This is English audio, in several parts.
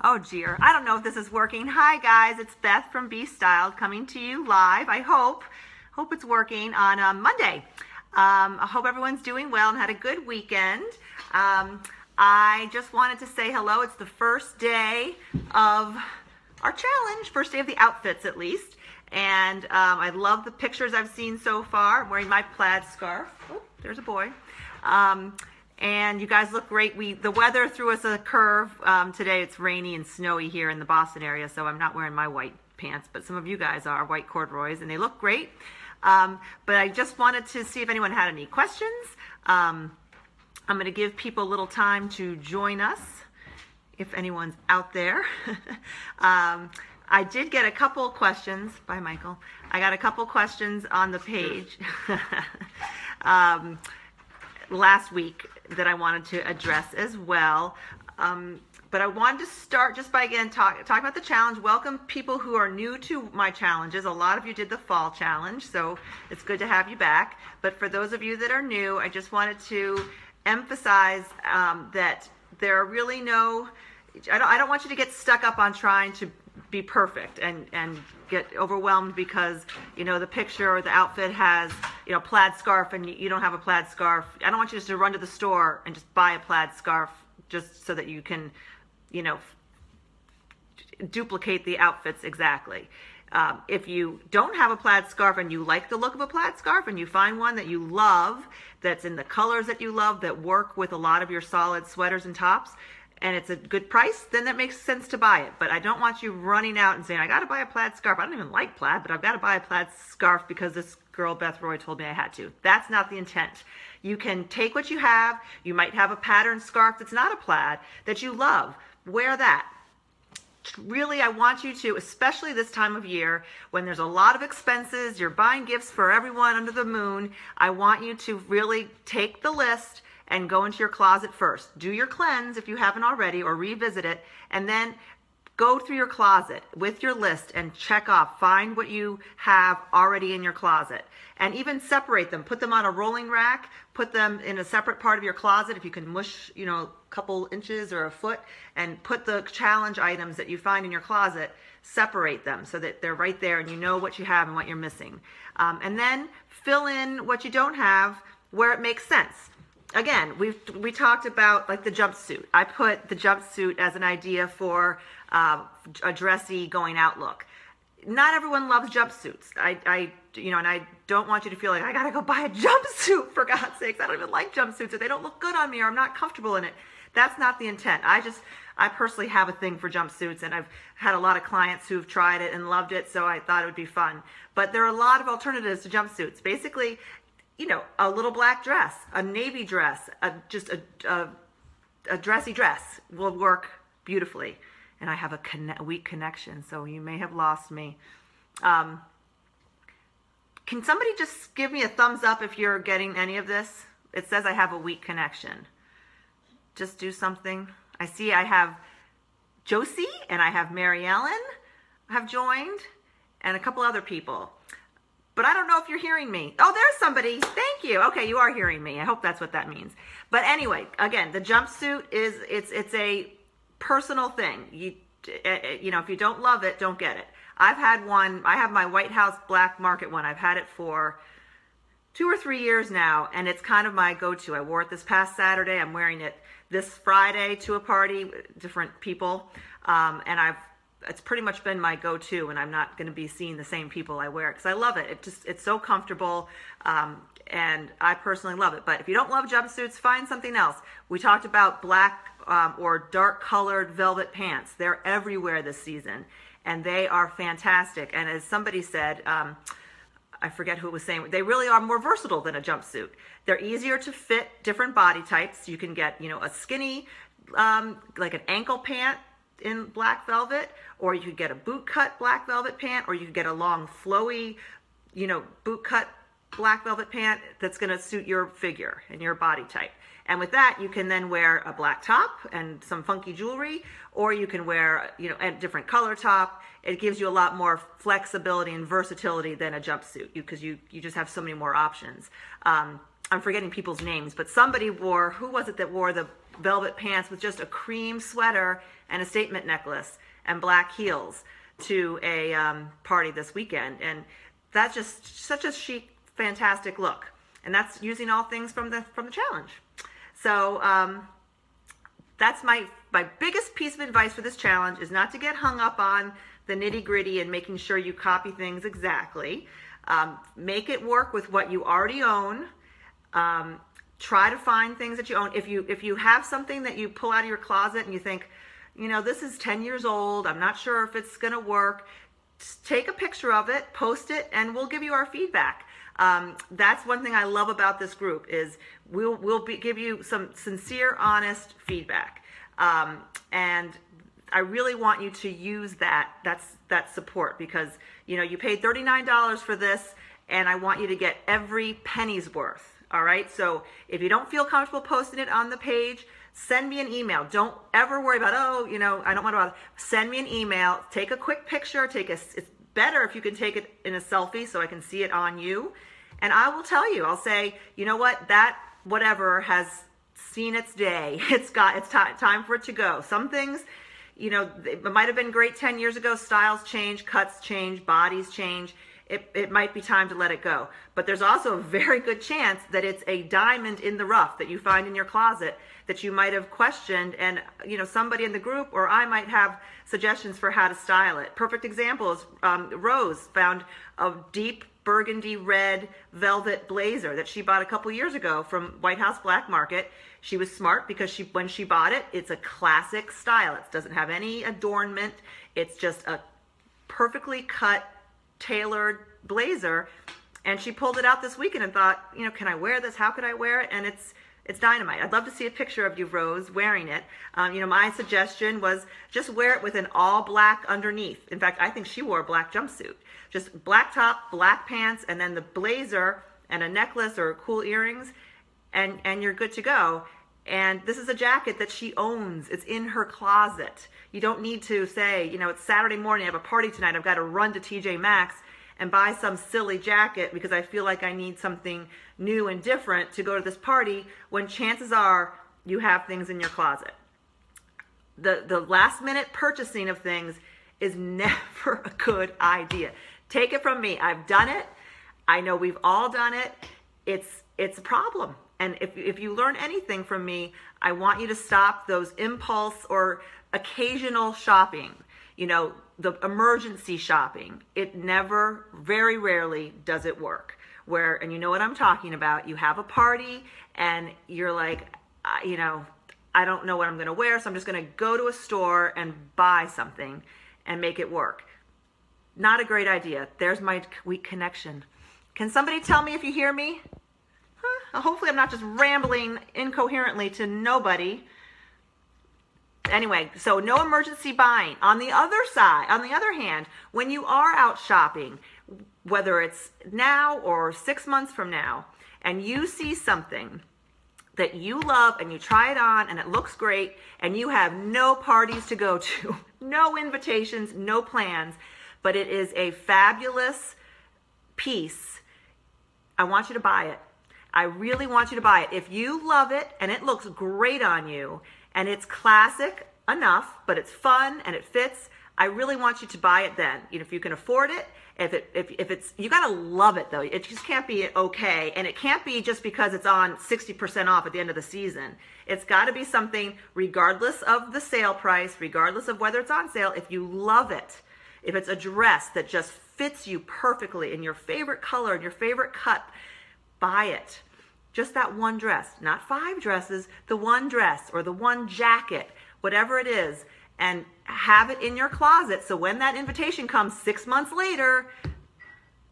Oh dear, I don't know if this is working. Hi guys, it's Beth from B.Styled coming to you live. I hope it's working on Monday. I hope everyone's doing well and had a good weekend. I just wanted to say hello. It's the first day of our challenge, first day of the outfits at least. And I love the pictures I've seen so far. I'm wearing my plaid scarf. Oh, there's a boy. And you guys look great. The weather threw us a curve. Today it's rainy and snowy here in the Boston area, so I'm not wearing my white pants, but some of you guys are, white corduroys, and they look great. But I just wanted to see if anyone had any questions. I'm going to give people a little time to join us, if anyone's out there. I did get a couple questions. Bye, Michael. I got a couple questions on the page last week that I wanted to address as well. But I wanted to start just by, again, talking about the challenge. Welcome people who are new to my challenges. A lot of you did the fall challenge, so it's good to have you back. But for those of you that are new, I just wanted to emphasize that there are really no, I don't want you to get stuck up on trying to be perfect and get overwhelmed because, you know, the picture or the outfit has, you know, plaid scarf and you don't have a plaid scarf. I don't want you just to run to the store and just buy a plaid scarf just so that you can, you know, duplicate the outfits exactly. If you don't have a plaid scarf and you like the look of a plaid scarf and you find one that you love, that's in the colors that you love, that work with a lot of your solid sweaters and tops, and it's a good price, then that makes sense to buy it. But I don't want you running out and saying, I got to buy a plaid scarf. I don't even like plaid, but I've got to buy a plaid scarf because this girl, Beth Roy, told me I had to. That's not the intent. You can take what you have. You might have a patterned scarf that's not a plaid that you love. Wear that. Really, I want you to, especially this time of year when there's a lot of expenses, you're buying gifts for everyone under the moon, I want you to really take the list and go into your closet first. Do your cleanse if you haven't already, or revisit it, and then go through your closet with your list and check off. Find what you have already in your closet. And even separate them. Put them on a rolling rack. Put them in a separate part of your closet if you can mush, you know, a couple inches or a foot, and put the challenge items that you find in your closet, separate them so that they're right there and you know what you have and what you're missing. And then fill in what you don't have where it makes sense. Again, we talked about like the jumpsuit. I put the jumpsuit as an idea for a dressy going out look. Not everyone loves jumpsuits. You know, and I don't want you to feel like I gotta go buy a jumpsuit for God's sakes. I don't even like jumpsuits, or they don't look good on me, or I'm not comfortable in it. That's not the intent. I personally have a thing for jumpsuits, and I've had a lot of clients who've tried it and loved it, so I thought it would be fun. But there are a lot of alternatives to jumpsuits. Basically, you know, a little black dress, a navy dress, just a dressy dress will work beautifully. And I have a weak connection, so you may have lost me. Can somebody just give me a thumbs up if you're getting any of this? It says I have a weak connection. Just do something. I see I have Josie and I have Mary Ellen have joined, and a couple other people. But I don't know if you're hearing me. Oh, there's somebody. Thank you. Okay, you are hearing me. I hope that's what that means. But anyway, again, the jumpsuit is, it's a personal thing. You know, if you don't love it, don't get it. I've had one. I have my White House Black Market one. I've had it for 2 or 3 years now, and it's kind of my go-to. I wore it this past Saturday. I'm wearing it this Friday to a party, different people, and it's pretty much been my go-to, and I'm not going to be seeing the same people I wear it because I love it. It's so comfortable, and I personally love it. But if you don't love jumpsuits, find something else. We talked about black or dark colored velvet pants. They're everywhere this season, and they are fantastic. And as somebody said, I forget who was saying, they really are more versatile than a jumpsuit. They're easier to fit different body types. You can get, you know, a skinny, like an ankle pant in black velvet, or you could get a boot cut black velvet pant, or you could get a long flowy, you know, boot cut black velvet pant that's going to suit your figure and your body type. And with that, you can then wear a black top and some funky jewelry, or you can wear, you know, a different color top. It gives you a lot more flexibility and versatility than a jumpsuit, because you just have so many more options. I'm forgetting people's names, but somebody wore, who was it that wore the velvet pants with just a cream sweater and a statement necklace and black heels to a party this weekend. And that's just such a chic, fantastic look. And that's using all things from the challenge. So that's my biggest piece of advice for this challenge, is not to get hung up on the nitty gritty and making sure you copy things exactly. Make it work with what you already own. Try to find things that you own. If you have something that you pull out of your closet and you think, you know, this is 10 years old, I'm not sure if it's gonna work, just take a picture of it, post it, and we'll give you our feedback. That's one thing I love about this group, is we'll give you some sincere, honest feedback. And I really want you to use that support, because, you know, you paid $39 for this, and I want you to get every penny's worth. All right. So if you don't feel comfortable posting it on the page, send me an email. Don't ever worry about, oh, you know, I don't want to bother. Send me an email. Take a quick picture. It's better if you can take it in a selfie so I can see it on you. And I will tell you, I'll say, you know what, that whatever has seen its day. It's time for it to go. Some things, you know, it might have been great 10 years ago. Styles change, cuts change, bodies change. It might be time to let it go. But there's also a very good chance that it's a diamond in the rough that you find in your closet that you might have questioned, and, you know, somebody in the group or I might have suggestions for how to style it. Perfect example is Rose found a deep burgundy red velvet blazer that she bought a couple years ago from White House Black Market. She was smart, because when she bought it, it's a classic style. It doesn't have any adornment. It's just a perfectly cut, tailored blazer, and she pulled it out this weekend and thought, you know, can I wear this? How could I wear it? And it's dynamite. I'd love to see a picture of you, Rose, wearing it. You know, my suggestion was just wear it with an all black underneath. In fact, I think she wore a black jumpsuit. Just black top, black pants, and then the blazer and a necklace or cool earrings, and you're good to go. And this is a jacket that she owns. It's in her closet. You don't need to say, you know, it's Saturday morning, I have a party tonight, I've got to run to TJ Maxx and buy some silly jacket because I feel like I need something new and different to go to this party, when chances are you have things in your closet. The last minute purchasing of things is never a good idea. Take it from me. I've done it. I know we've all done it. It's a problem. And if you learn anything from me, I want you to stop those impulse or occasional shopping, you know, the emergency shopping. It never, very rarely does it work. And you know what I'm talking about. You have a party and you're like, you know, I don't know what I'm going to wear, so I'm just going to go to a store and buy something and make it work. Not a great idea. There's my weak connection. Can somebody tell me if you hear me? Hopefully I'm not just rambling incoherently to nobody. Anyway, so no emergency buying. On the other hand, when you are out shopping, whether it's now or 6 months from now, and you see something that you love and you try it on and it looks great and you have no parties to go to, no invitations, no plans, but it is a fabulous piece, I want you to buy it. I really want you to buy it. If you love it and it looks great on you and it's classic enough, but it's fun and it fits, I really want you to buy it then. You know, if you can afford it, if it's, you gotta love it though. It just can't be okay, and it can't be just because it's on 60% off at the end of the season. It's gotta be something, regardless of the sale price, regardless of whether it's on sale, if you love it, if it's a dress that just fits you perfectly in your favorite color and your favorite cut, buy it. Just that one dress, not 5 dresses, the one dress or the one jacket, whatever it is, and have it in your closet so when that invitation comes 6 months later,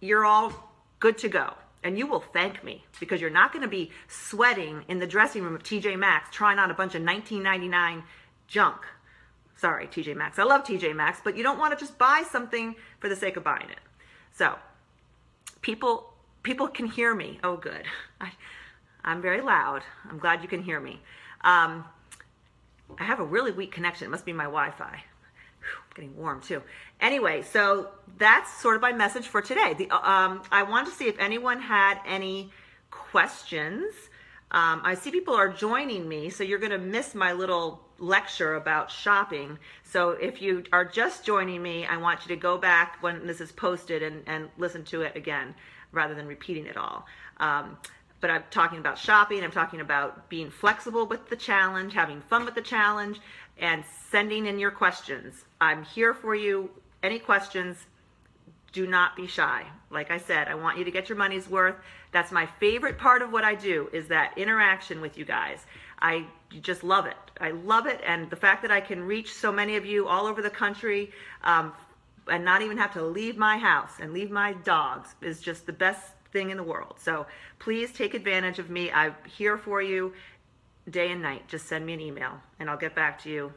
you're all good to go. And you will thank me, because you're not going to be sweating in the dressing room of TJ Maxx trying on a bunch of $19.99 junk. Sorry, TJ Maxx. I love TJ Maxx, but you don't want to just buy something for the sake of buying it. So people can hear me. Oh, good. I'm very loud. I'm glad you can hear me. I have a really weak connection. It must be my Wi-Fi. I'm getting warm too. Anyway, so that's sort of my message for today. I wanted to see if anyone had any questions. I see people are joining me, so you're going to miss my little lecture about shopping. So if you are just joining me, I want you to go back when this is posted and listen to it again rather than repeating it all. But I'm talking about shopping, I'm talking about being flexible with the challenge, having fun with the challenge, and sending in your questions. I'm here for you. Any questions, do not be shy. Like I said, I want you to get your money's worth. That's my favorite part of what I do, is that interaction with you guys. I just love it. I love it, and the fact that I can reach so many of you all over the country and not even have to leave my house and leave my dogs is just the best thing in the world. So please take advantage of me. I'm here for you day and night. Just send me an email and I'll get back to you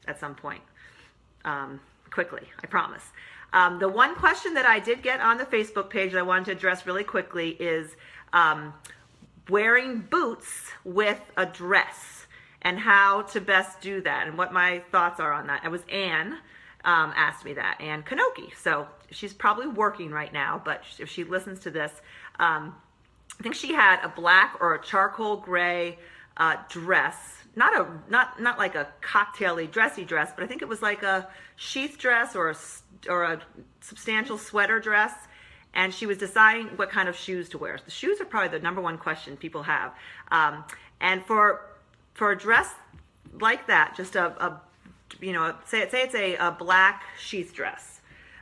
at some point quickly, I promise. The one question that I did get on the Facebook page that I wanted to address really quickly is wearing boots with a dress and how to best do that and what my thoughts are on that. It was Anne asked me that, Anne Kanoki. So she's probably working right now, but if she listens to this, I think she had a black or a charcoal gray dress, not like a cocktaily dressy dress, but I think it was like a sheath dress or a substantial sweater dress, and she was deciding what kind of shoes to wear. The shoes are probably the number one question people have, and for a dress like that, just say it's a black sheath dress,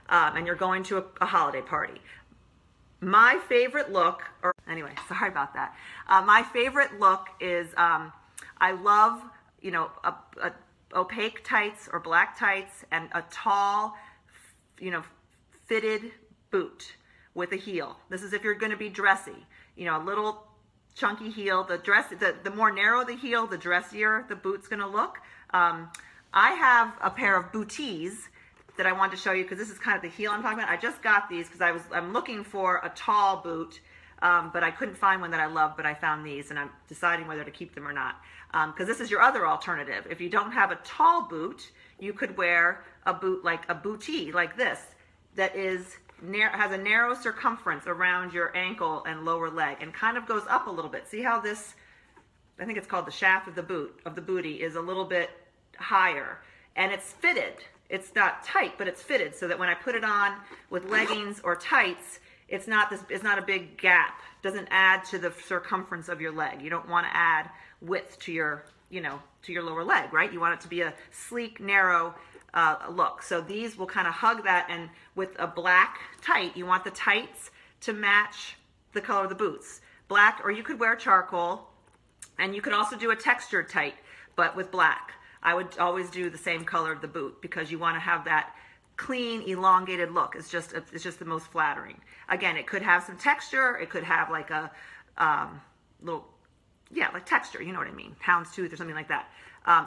and you're going to a holiday party. My favorite look, or anyway, sorry about that. My favorite look is I love a opaque tights or black tights and a tall, fitted boot with a heel. This is if you're going to be dressy. A little chunky heel. The more narrow the heel, the dressier the boot's going to look. I have a pair of Booties that I wanted to show you because this is kind of the heel I'm talking about. I just got these because I'm looking for a tall boot, but I couldn't find one that I love, but I found these, and I'm deciding whether to keep them or not. Because this is your other alternative. If you don't have a tall boot, you could wear a boot like a bootie, like this, that has a narrow circumference around your ankle and lower leg, and kind of goes up a little bit. See how this, I think it's called the shaft of the bootie, is a little bit higher, and it's fitted. It's not tight, but it's fitted, so that when I put it on with leggings or tights, it's not a big gap. It doesn't add to the circumference of your leg. You don't want to add width to your, to your lower leg, right? You want it to be a sleek, narrow look. So these will kind of hug that, and with a black tight, you want the tights to match the color of the boots. Black, or you could wear charcoal, and you could also do a textured tight, but with black. I would always do the same color of the boot because you want to have that clean, elongated look. It's just the most flattering. Again, it could have some texture. It could have like a little, like texture. You know what I mean? Houndstooth or something like that.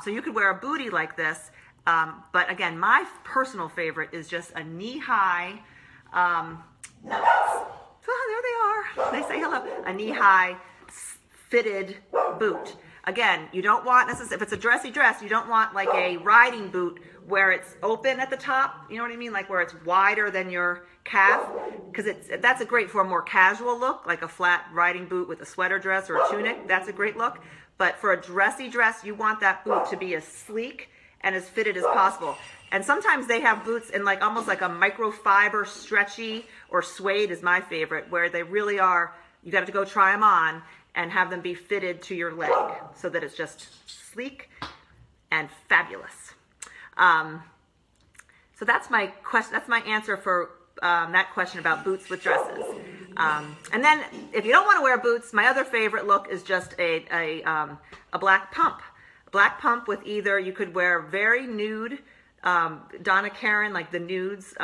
So you could wear a bootie like this. But again, my personal favorite is just a knee-high. Oh, there they are. They say hello. A knee-high fitted boot. Again, you don't want if it's a dressy dress, you don't want like a riding boot where it's open at the top. You know what I mean? Like where it's wider than your calf, because that's great for a more casual look, like a flat riding boot with a sweater dress or a tunic. That's a great look. But for a dressy dress, you want that boot to be as sleek and as fitted as possible. And sometimes they have boots in like almost like a microfiber, stretchy, or suede is my favorite, where they really are. You got to go try them on and have them be fitted to your leg so that it's just sleek and fabulous. So that's my question. That's my answer for that question about boots with dresses. And then if you don't want to wear boots, my other favorite look is just a black pump. A black pump with either, you could wear very nude, Donna Karan, like the nudes,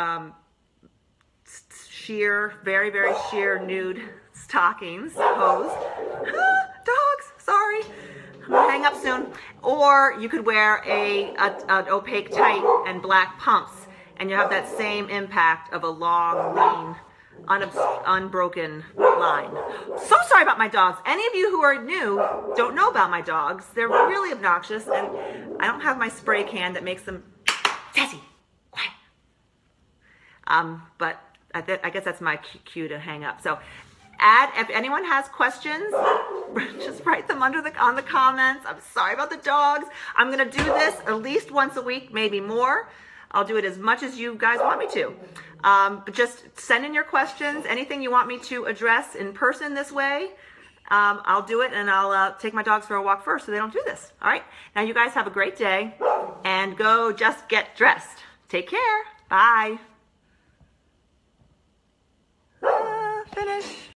sheer, very, very sheer nude stockings, hose. Dogs, sorry. I'm gonna hang up soon. Or you could wear an opaque tight and black pumps, and you have that same impact of a long, lean, unbroken line. So sorry about my dogs. Any of you who are new don't know about my dogs. They're really obnoxious, and I don't have my spray can that makes them sassy, quiet. But I guess that's my cue to hang up. So if anyone has questions, just write them on the comments. I'm sorry about the dogs. I'm gonna do this at least once a week, maybe more. I'll do it as much as you guys want me to. But just send in your questions, anything you want me to address in person this way. I'll do it, and I'll take my dogs for a walk first so they don't do this. All right? Now you guys have a great day, and go just get dressed. Take care. Bye. Finish.